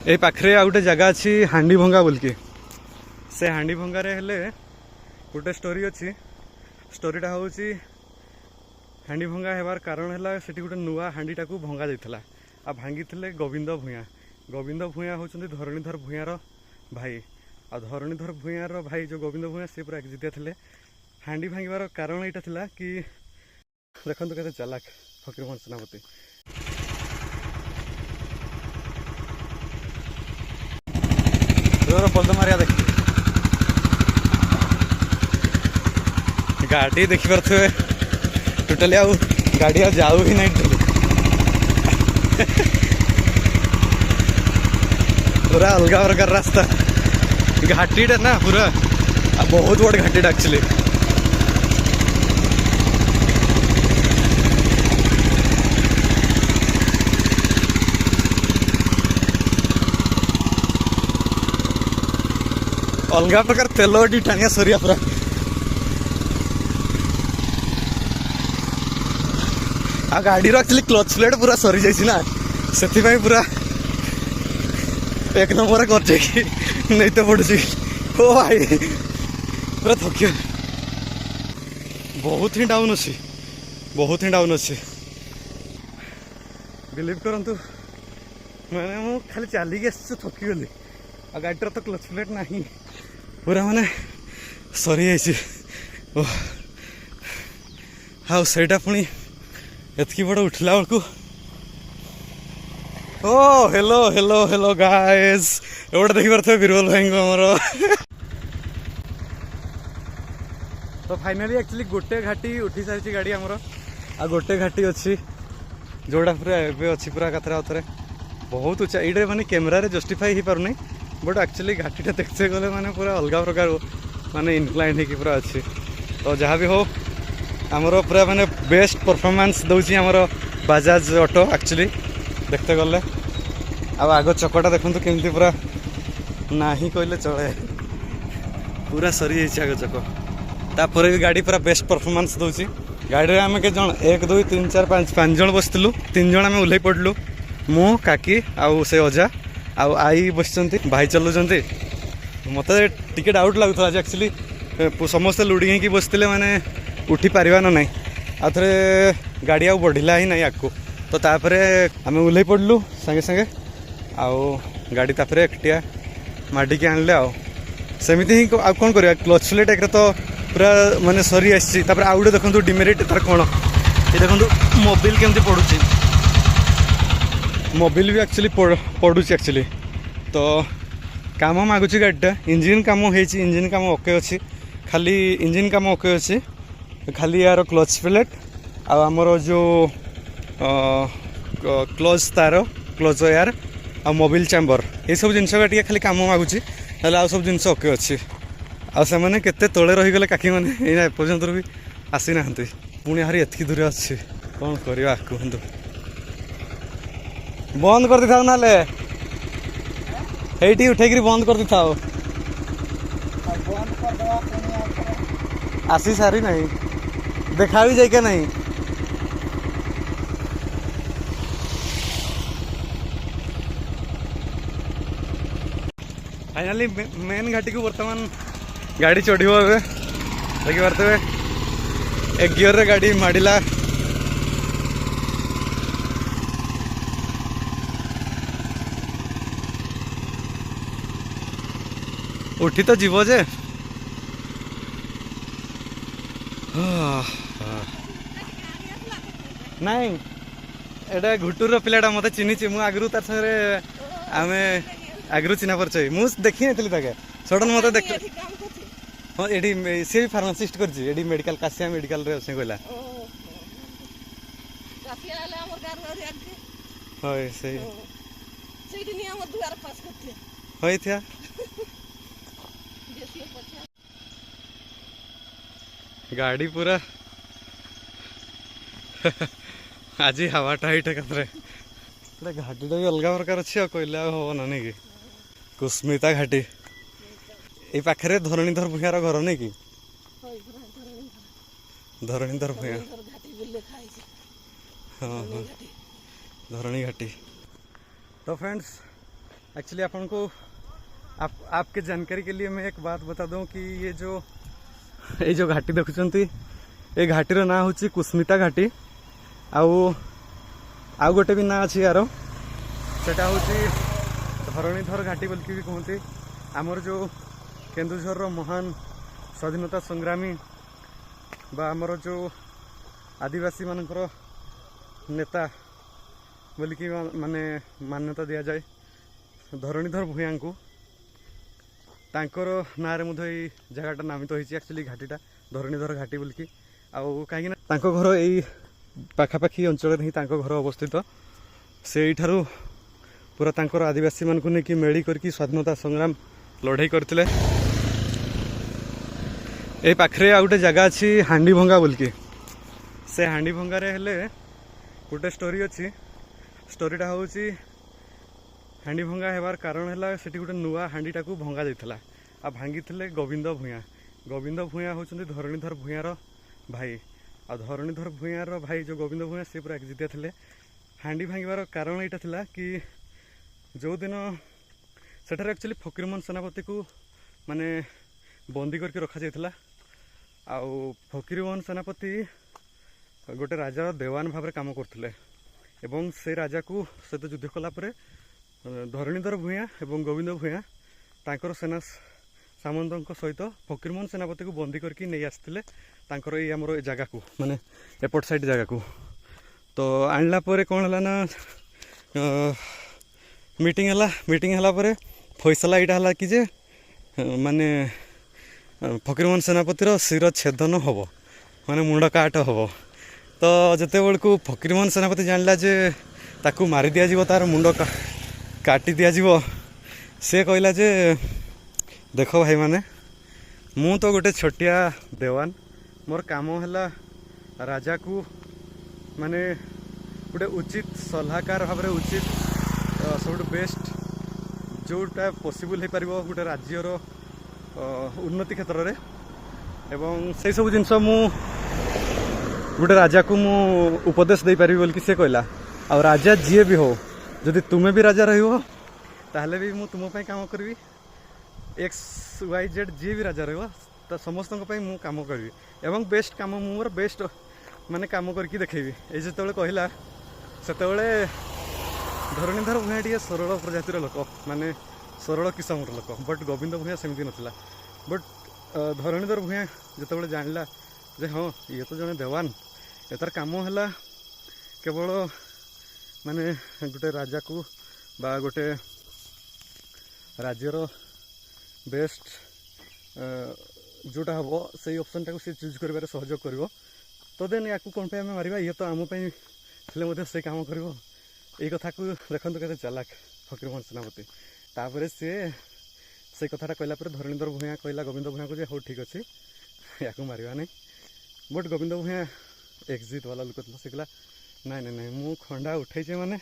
ए पाखरे आ गोटे जगह अच्छी हांडी भंगा बोलके से हांडी भंगार हेले गोटे स्टोरी अच्छी स्टोरीटा हूँ हांडी भंगा हेबार कारण है से गोटे नुआ हांडीटा को भंगा जाता आ भांगी गोविंद भूया होती धरणीधर भूयार भाई आ धरणीधर भूयार भाई जो गोविंद भूया से पूरा एकजितिया थे हांडी भांगार कारण यहाँ था कि देखो के चालाक फकीरमोहन सेनापति पद मारिया देख गाड़ी देखी पारे टोटाली आउ गाड़ी आ जाऊ ही नहीं पूरा अलग प्रकार रास्ता घाटीटा ना पूरा बहुत बड़ घाटीटा एक्चुअली अलग प्रकार तेल टाणिया सरिया पूरा आ गाड़ी एक्चुअली क्लच प्लेट पूरा सरी जाइए ना से पूरा एक नंबर कर नहीं तो पड़ुची ओ भाई पूरा थकियो बहुत ही डाउन अच्छी बिलीव करंतु मैंने मु खाली चलिक आस थकीगली आ गाड़ीर तो क्लच प्लेट नहीं पूरा माने सरी जाइए हाँ सहीटा पुणी एतकी बड़ उठला बेलू ओ हेलो हेलो हेलो गाइस एवटे देखी पारे बीरबल भाई को आमर तो फाइनाली एक्चुअली गोटे घाटी उठी सारी गाड़ी आमर आ गोटे घाटी अच्छी जोड़ा पूरा एवं अच्छी पूरा कतरा उतरे बहुत उच्चा ये माने कैमेरा जस्टिफाई हो पार नहीं बट एक्चुअली घाटीटा देखते गले माने पूरा अलग प्रकार माने इनक्लाइन हो पूरा अच्छी तो जहाँ भी हो आमर पूरा माने बेस्ट परफॉर्मेंस दौची आमर बाजाज ऑटो एक्चुअली देखते गले आग चकटा देखो केमती पूरा ना ही कहले चले पूरा सरी जाइए आग चक तापर भी गाड़ी पूरा बेस्ट परफॉर्मेंस दौची गाड़ी में आम के जन 1 2 3 4 5 5 जन बसलु 3 जन आम ओह्ल पड़लु मु काकी आउ से अजा आउ आई बस भाई चलाउंट मत टिके डाउट लगुला एक्चुअली समस्ते लुड़ी ही बसते मैंने उठी पार ना आ थे गाड़ी आउ बढ़ला ही ना आपको तो तापर आम ओह्ल पड़लु संगे संगे आउ गाड़ी तापर एकटिया माडिकी आणले सेमती ही आ कौन कर क्लच प्लेट एक तो पूरा माने सरी आसी आउ गोटे देखो डिमेरिट तार कौन ये देखो मोबिल केमती पड़ुची मोबिल भी एक्चुअली पड़ुची एक्चुअली तो काम मागुची गाड़ीटा इंजिन काम हो इंजिन काम ओके अच्छी खाली इंजिन काम ओके अच्छी खाली यार क्लच प्लेट आमर जो क्लच तार क्लच वायर आ मोबिल चैम्बर ये सब जिनस खाली काम मागुची ना आउ सब जिन ओके अच्छी आने केते तले रहीगले काकी मैंने एपर्यंत भी आसी ना पुणी हरी एतकी दूर अच्छी कौन करवा कहतु बंद कर दी था ना ये उठे बंद कर दी था आसी सारी नहीं देखा भी जाए नहीं फाइनाली मेन घाटी को बर्तमान गाड़ी चढ़ो ए देखी पारे एक गियर रे गाड़ी माडिला उठी तो जीव जे नहीं एटा घुटुर पिलाटा मत चिन्ही मु आगु तार सारे आम आगु चिन्हा परिचय मुझे देखी नहीं सडन मत देख हाँ ये सी भी फार्मासीस्ट कर मेडिकल काशिया मेडिकल रे अच्छे कहला हाँ से हाँ गाड़ी पूरा आज हवाटा ये कतरे घाटीटा भी अलग प्रकार अच्छे कहले हम ना नहीं कि कुस्मिता घाटी ये पाखे धरणीधर भूयार घर नहीं कि धरणीधर भूया हाँ हाँ धरणी घाटी। तो फ्रेंड्स एक्चुअली अपन को आपके जानकारी के लिए मैं एक बात बता दूं कि ये जो घाटी देखुंती ये घाटीर ना हूँ कुस्मिता घाटी आउ गोटे भी ना अच्छी यार सेटा हूँ धरणीधर घाटी बोल भी कहते आमर जो केन्दुझर महान स्वाधीनता संग्रामी बा आमर जो आदिवासी मानकर नेता बोलिकी माने मान्यता दि जाए धरणीधर भूया को तांकर ना रे मुझे ये जगहटा नामित होती एक्चुअली घाटीटा धरणीधर घाटी बोलिकी आउ कहीं घर यही पाखापाखी अंचल ही घर अवस्थित से ठारू पूरा तांकर आदिवासी मान को लेकिन मेली करके स्वाधीनता संग्राम लड़ाई करते ये पाखे आ गए जगह अच्छी हांडी भंगा बोलिकी से हांडी भंगार हेले गोटे स्टोरी अच्छी स्टोरीटा हूँ हांडी भंगा हेबार कारण है से गोटे नुआ हांडीटा को भंगा जाता आ भांगी गोविंद भूया होती धरणीधर भूयार भाई आ धरणीधर भूयार भाई जो गोविंद भूया से पूरा एकजितिया थे हांडी भांगार कारण यहाँ था कि जो दिन सेठार एक्चुअली फकीरमोहन सेनापति को माने बंदी करके रखा जाइथिला आउ फकीरमोहन सेनापति गोटे राजार देवान भाव काम करते एवं से राजा को सहित युद्ध कलापर धरणीधर भूया एवं गोविंद भूया तांकर सेना सामंतों सहित फकीरमोहन सेनापति को बंदी करके नहीं आसते तांकर ये आमर जगह को माने एपट साइड जगह को तो आणला परे कौन है ना मीटिंग हला परे फैसला यहाँ है कि जे माने फकीरमोहन सेनापतिर शिर छेदन हम माने मुंड काट हम तो जिते बेलू फकीरमोहन सेनापति जानला जे ताकू मारी दिया तार मुंड काटी दिया से कहला जे देख भाई माने मु तो गोटे छोटिया देवान मोर काम है राजा को माने गोटे उचित सलाहकार भाव उचित सब बेस्ट जोटा पॉसिबल हो पार गोटे राज्यर उन्नति क्षेत्र में एवं से सब जिनस मु गोटे राजा को मु उपदेश दे पारि बोल से कहला आ राजा जी भी हो जदि तुम्हें भी राजा रही ताहले भी मु तुम काम करी XYZ जी भी राजा रही तो समस्त मु काम करी एवं बेस्ट काम मोर बेस्ट माने काम करके देखेबी ये जो कहला से धरणीधर भूया टे सरल प्रजातिर लोक माने सरल किस्म लोक बट गोविंद भूया सेमती नथिला बट धरणीधर भूया जो जानला जे हाँ ये तो जड़े देवान यार काम है केवल माने गोटे राजा को बा गोटे राज्यर बेस्ट जोटा हम से ऑप्शन टाक से चूज कर सहयोग कर तो देन या कौन पे आम मारिबा ये तो आम थे से काम कर कथा को देखते के चालाक फकीरमोहन सेनापति तापर से कथाटा कहला धरणीधर भूया कहला गोविंद भूया को हाँ ठीक अच्छे या मारिबा नहीं बट गोविंद भूया एक्जिट वाला लोक था से कहला नाई नाई नाई मु खंडा उठे माने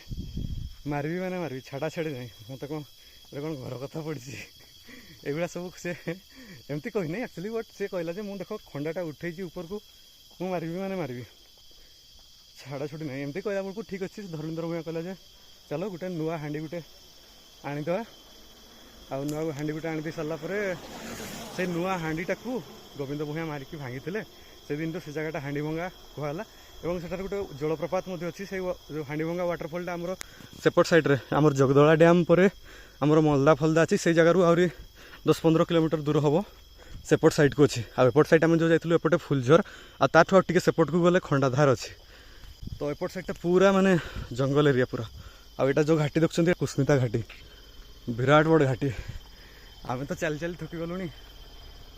मारबी माने मारबी छाड़ा छाड़ी नहीं मत कौन कौन घर कथा पड़ी एगुड़ा सब से एमती कही नहीं एक्चुअली बट से कहला जे मु देख खंडाटा उठे ऊपर को मु मारबी माने मारबी छाड़ा छुटी नहीं एमती कहला बेलू ठीक अच्छे धरणीधर भूया कहला जे चलो गोटे नुआ हांडी गोटे आनीद आ नुआ हांडी गोटे आनी सारापर से नुआ हांडीटा को गोविंद भूया मारिकी भांगी से दिन तो से जगह हांडी भंगा कहला एवं सेठार गोटे जलप्रपात अच्छी से जो हांडी भंगा वाटरफॉलटा आमर सेपट साइड्रे आमर जगदला डैम पर आमर मलदा फलदा अच्छी से जगह आहरी 10-15 किलोमीटर दूर हम सेपट साइड को अच्छी आउट साइड आम जो जाइलु एपटे फुलझर आठू आ टे सेपट को गले खंडाधार अच्छी तो एपट साइडटा पूरा माने जंगल एरिया पूरा आटा जो घाटी देखते कुस्मिता घाटी विराट बड़ घाटी आम तो चली चली थकी गलुणी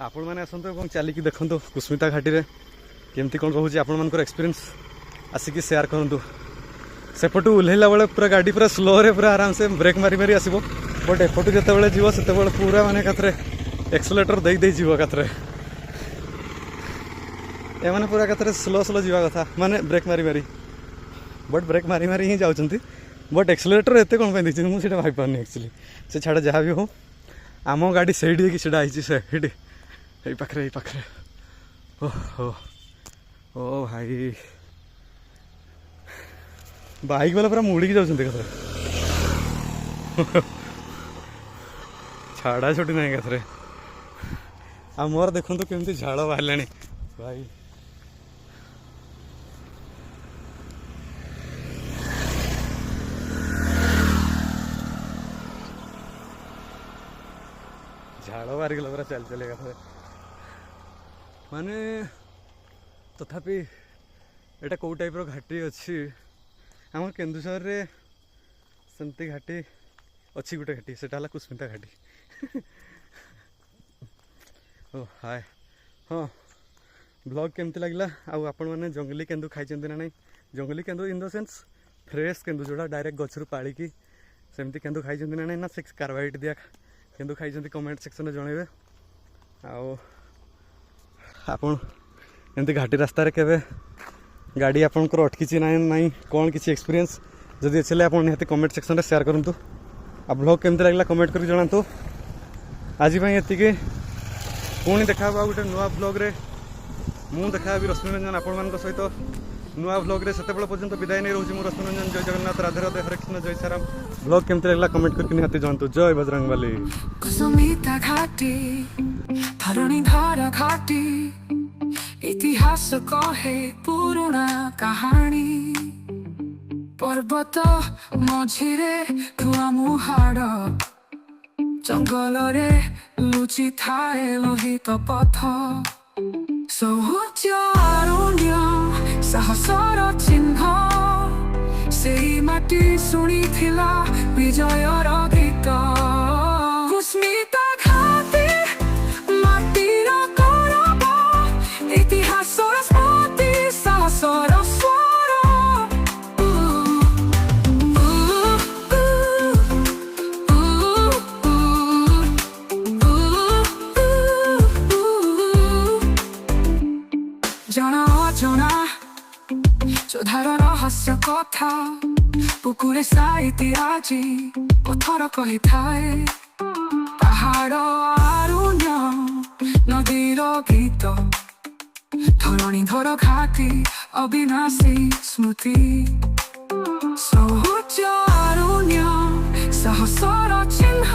आपण मैंने आसतु चलिकी देखु कुस्मिता घाटी रे केमती कौन रोचे आपण मान एक्सपीरियंस आसिकी शेयर करूँ सेपटू ओह्लैला बेले पूरा गाड़ी पूरा स्लो रे पूरा आराम से ब्रेक मारी मारी आसो बट एपटू जिते जीव से पूरा माने कथरे एक्सलेटर दे दे जीव कथरे एमाने पूरा कथरे स्लो स्लो जीवा कथा माने ब्रेक मारी मारी बट ब्रेक मारी मारी ही जाउछंती बट एक्सलेटर एते कोन पे दिछि मुझे भाई पारनी एक्चुअली से छाड़ा जहाँ भी हो आम गाड़ी सैड कि सीढ़ा से पाखे ओहो ओ भाई बाइक वाला पूरा मुड़ी जाऊँ कथा छाड़ा छुटी ना एकाथरे आ मोर देखु केमती झाड़ बाहर भाई झाड़ बाहर गला पूरा चल चले माने तथापि एटा कौ टाइप घाटी अच्छी आम केन्दुझर रे सेमती घाटी अच्छी गोटे घाटी से कुस्मिता घाटी ओ हाय हाँ ब्लॉग केमती लगला आउ आपण मैंने जंगली केंदु खाई ना नहीं जंगली केंदु इन द सेंस फ्रेश केंदु जोड़ा डायरेक्ट गचरू पाड़ी की सेमती केंदु खाई ना नहीं ना से कार्बाइड दिया केंदु खाई कमेंट सेक्शन में जनइबे आउ आपण एमती घाटी रास्तार केवे गाड़ी आपंकर अटकी ना नहीं कौन किसी एक्सपीरियंस जदि अच्छे आप निहाती कमेंट सेक्शन में शेयर करूँ आ ब्लॉग केमती लगला कमेंट कर जनातु आज ये पुणी देखा गोटे नुआ ब्लॉग रे मु देखा रश्मि रंजन आपण मान सहित नुआ ब्लॉग रे सेते पर्यंत विदाय नहीं रोची मु रश्मि रंजन जय जगन्नाथ राधे राधे हरे कृष्ण जय साराम ब्लॉग केमती लगला कमेंट करके निहाती जनातु जय बजरंगबली कुसुमिता घाटी धरणीधर घाटी इतिहास कहे पुराना कहानी पर्वत मझिरे धुआ मुहाड़ जंगल रे लुचि थाए लोहित पथ सौच अरण्य साहसर चिन्ह सेई माटी शुणिथिला विजयर गीत कुस्मिता घाटी माटीर गौरव इतिहासर स्मृति साहसर स्वर जना अजना चोधार रहस्य कथा पुकुरे साइती आजी पथर कही थाए पहाड़ अरण्य नदीर गीत धरणीधर घाटी अविनाशी स्मृति सौच अरण्य साहसर चिन्ह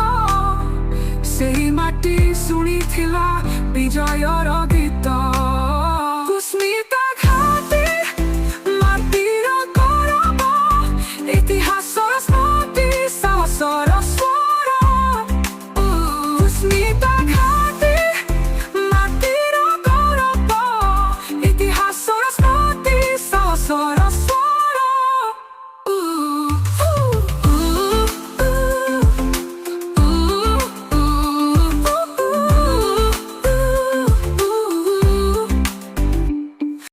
सेई माटी शुणिथिला विजयर गीत